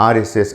RSS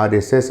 RSS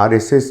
RSS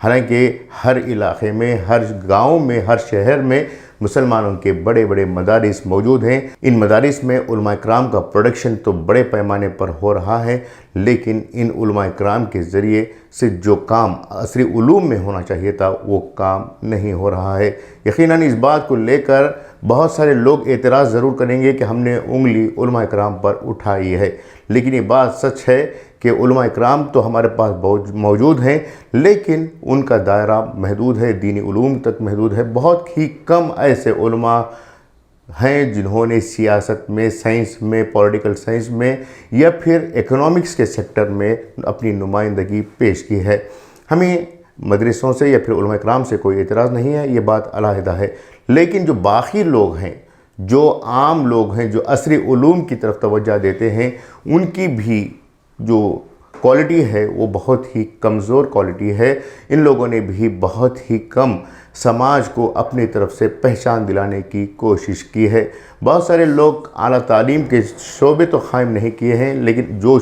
حالانکہ ہر علاقے میں، ہر گاؤں میں، ہر شہر میں مسلمانوں کے بڑے بڑے مدارس موجود ہیں۔ ان مدارس میں علماء کرام کا پروڈکشن تو بڑے پیمانے پر ہو رہا ہے، لیکن ان علماء کرام کے ذریعے سے جو کام عصری علوم میں ہونا چاہیے تھا وہ کام نہیں ہو رہا ہے۔ یقیناً اس بات کو لے کر بہت سارے لوگ اعتراض ضرور کریں گے کہ ہم نے انگلی علماء کرام پر اٹھائی ہے، لیکن یہ بات سچ ہے کہ علماء کرام تو ہمارے پاس موجود ہیں، لیکن ان کا دائرہ محدود ہے، دینی علوم تک محدود ہے۔ بہت ہی کم ایسے علماء ہیں جنہوں نے سیاست میں، سائنس میں، پولیٹیکل سائنس میں یا پھر اکنامکس کے سیکٹر میں اپنی نمائندگی پیش کی ہے۔ ہمیں مدرسوں سے یا پھر علماء کرام سے کوئی اعتراض نہیں ہے، یہ بات علیحدہ ہے، لیکن جو باقی لوگ ہیں، جو عام لوگ ہیں، جو عصری علوم کی طرف توجہ دیتے ہیں، ان کی بھی جو کوالٹی ہے وہ بہت ہی کمزور کوالٹی ہے۔ ان لوگوں نے بھی بہت ہی کم سماج کو اپنی طرف سے پہچان دلانے کی کوشش کی ہے۔ بہت سارے لوگ اعلیٰ تعلیم کے شعبے تو قائم نہیں کیے ہیں، لیکن جو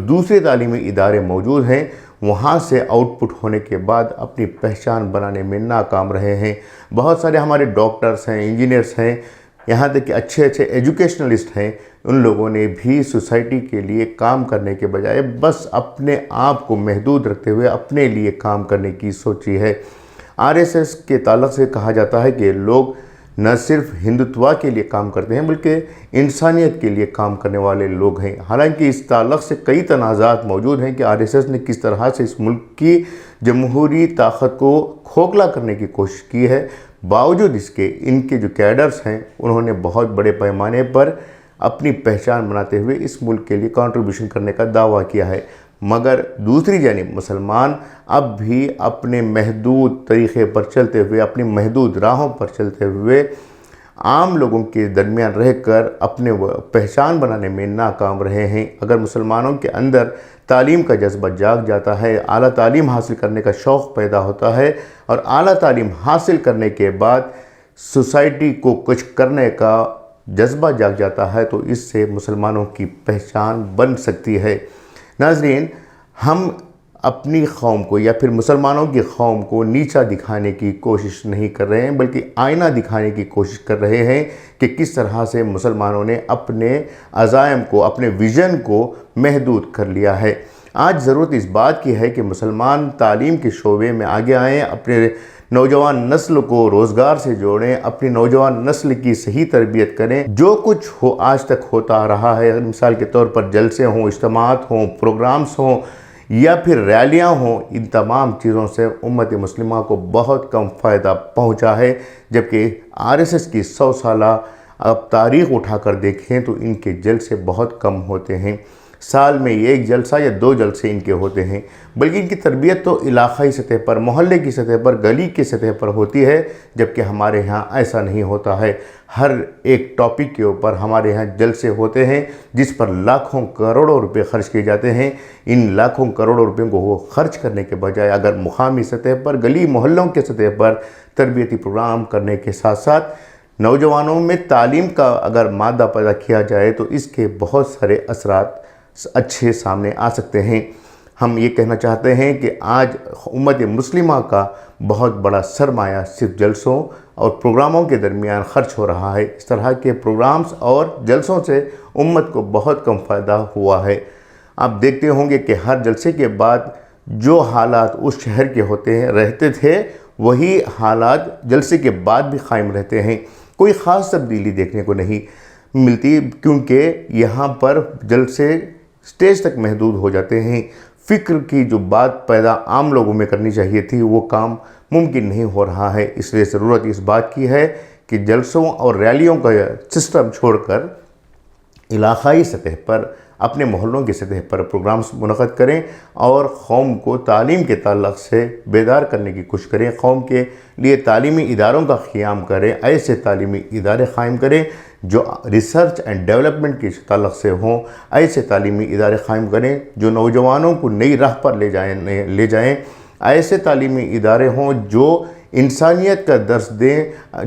دوسرے تعلیمی ادارے موجود ہیں وہاں سے آؤٹ پٹ ہونے کے بعد اپنی پہچان بنانے میں ناکام رہے ہیں۔ بہت سارے ہمارے ڈاکٹرز ہیں، انجینئرز ہیں، یہاں تک کہ اچھے ایجوکیشنلسٹ ہیں، ان لوگوں نے بھی سوسائٹی کے لیے کام کرنے کے بجائے بس اپنے آپ کو محدود رکھتے ہوئے اپنے لیے کام کرنے کی سوچی ہے۔ RSS کے تعلق سے کہا جاتا ہے کہ لوگ نہ صرف ہندوتوا کے لیے کام کرتے ہیں بلکہ انسانیت کے لیے کام کرنے والے لوگ ہیں۔ حالانکہ اس تعلق سے کئی تنازعات موجود ہیں کہ RSS نے کس طرح سے اس ملک کی جمہوری طاقت کو کھوکھلا کرنے کی کوشش کی ہے۔ باوجود اس کے ان کے جو کیڈرز ہیں انہوں نے بہت بڑے پیمانے پر اپنی پہچان بناتے ہوئے اس ملک کے لیے کنٹریبیوشن کرنے کا دعویٰ کیا ہے، مگر دوسری جانب مسلمان اب بھی اپنے محدود طریقے پر چلتے ہوئے، اپنی محدود راہوں پر چلتے ہوئے عام لوگوں کے درمیان رہ کر اپنے پہچان بنانے میں ناکام رہے ہیں۔ اگر مسلمانوں کے اندر تعلیم کا جذبہ جاگ جاتا ہے، اعلیٰ تعلیم حاصل کرنے کا شوق پیدا ہوتا ہے اور اعلیٰ تعلیم حاصل کرنے کے بعد سوسائٹی کو کچھ کرنے کا جذبہ جاگ جاتا ہے، تو اس سے مسلمانوں کی پہچان بن سکتی ہے۔ ناظرین، ہم اپنی قوم کو یا پھر مسلمانوں کی قوم کو نیچا دکھانے کی کوشش نہیں کر رہے ہیں، بلکہ آئینہ دکھانے کی کوشش کر رہے ہیں کہ کس طرح سے مسلمانوں نے اپنے عزائم کو، اپنے ویژن کو محدود کر لیا ہے۔ آج ضرورت اس بات کی ہے کہ مسلمان تعلیم کے شعبے میں آگے آئیں، اپنے نوجوان نسل کو روزگار سے جوڑیں، اپنی نوجوان نسل کی صحیح تربیت کریں۔ جو کچھ آج تک ہوتا رہا ہے، مثال کے طور پر جلسے ہوں، اجتماعات ہوں، پروگرامز ہوں یا پھر ریلیاں ہوں، ان تمام چیزوں سے امت مسلمہ کو بہت کم فائدہ پہنچا ہے، جبکہ RSS کی 100 سالہ اب تاریخ اٹھا کر دیکھیں تو ان کے جلسے بہت کم ہوتے ہیں۔ سال میں ایک جلسہ یا 2 جلسے ان کے ہوتے ہیں، بلکہ ان کی تربیت تو علاقائی سطح پر، محلے کی سطح پر، گلی کی سطح پر ہوتی ہے، جبکہ ہمارے ہاں ایسا نہیں ہوتا ہے۔ ہر ایک ٹاپک کے اوپر ہمارے ہاں جلسے ہوتے ہیں جس پر لاکھوں کروڑوں روپے خرچ کیے جاتے ہیں۔ ان لاکھوں کروڑوں روپے کو وہ خرچ کرنے کے بجائے اگر مقامی سطح پر، گلی محلوں کے سطح پر تربیتی پروگرام کرنے کے ساتھ ساتھ نوجوانوں میں تعلیم کا اگر مادہ پیدا کیا جائے تو اس کے بہت سارے اثرات اچھے سامنے آ سکتے ہیں۔ ہم یہ کہنا چاہتے ہیں کہ آج امت مسلمہ کا بہت بڑا سرمایہ صرف جلسوں اور پروگراموں کے درمیان خرچ ہو رہا ہے۔ اس طرح کے پروگرامز اور جلسوں سے امت کو بہت کم فائدہ ہوا ہے۔ آپ دیکھتے ہوں گے کہ ہر جلسے کے بعد جو حالات اس شہر کے رہتے تھے وہی حالات جلسے کے بعد بھی قائم رہتے ہیں۔ کوئی خاص تبدیلی دیکھنے کو نہیں ملتی، کیونکہ یہاں پر جلسے سٹیج تک محدود ہو جاتے ہیں۔ فکر کی جو بات پیدا عام لوگوں میں کرنی چاہیے تھی وہ کام ممکن نہیں ہو رہا ہے۔ اس لیے ضرورت اس بات کی ہے کہ جلسوں اور ریلیوں کا سسٹم چھوڑ کر علاقائی سطح پر، اپنے محلوں کی سطح پر پروگرامز منعقد کریں اور قوم کو تعلیم کے تعلق سے بیدار کرنے کی کوشش کریں۔ قوم کے لیے تعلیمی اداروں کا قیام کریں، ایسے تعلیمی ادارے قائم کریں جو ریسرچ اینڈ ڈیولپمنٹ کے تعلق سے ہوں، ایسے تعلیمی ادارے قائم کریں جو نوجوانوں کو نئی راہ پر لے جائیں، ایسے تعلیمی ادارے ہوں جو انسانیت کا درس دیں،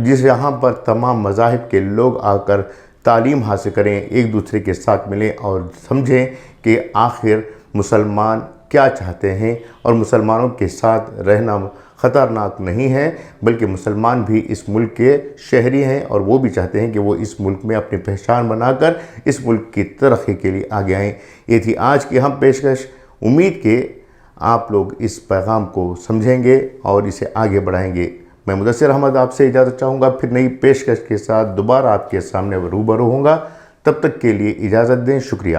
یہاں پر تمام مذاہب کے لوگ آ کر تعلیم حاصل کریں، ایک دوسرے کے ساتھ ملیں اور سمجھیں کہ آخر مسلمان کیا چاہتے ہیں اور مسلمانوں کے ساتھ رہنا خطرناک نہیں ہے، بلکہ مسلمان بھی اس ملک کے شہری ہیں اور وہ بھی چاہتے ہیں کہ وہ اس ملک میں اپنی پہچان بنا کر اس ملک کی ترقی کے لیے آگے آئیں۔ یہ تھی آج کی ہم پیشکش۔ امید کہ آپ لوگ اس پیغام کو سمجھیں گے اور اسے آگے بڑھائیں گے۔ میں مدثر احمد آپ سے اجازت چاہوں گا، پھر نئی پیشکش کے ساتھ دوبارہ آپ کے سامنے روبرو ہوں گا۔ تب تک کے لیے اجازت دیں، شکریہ۔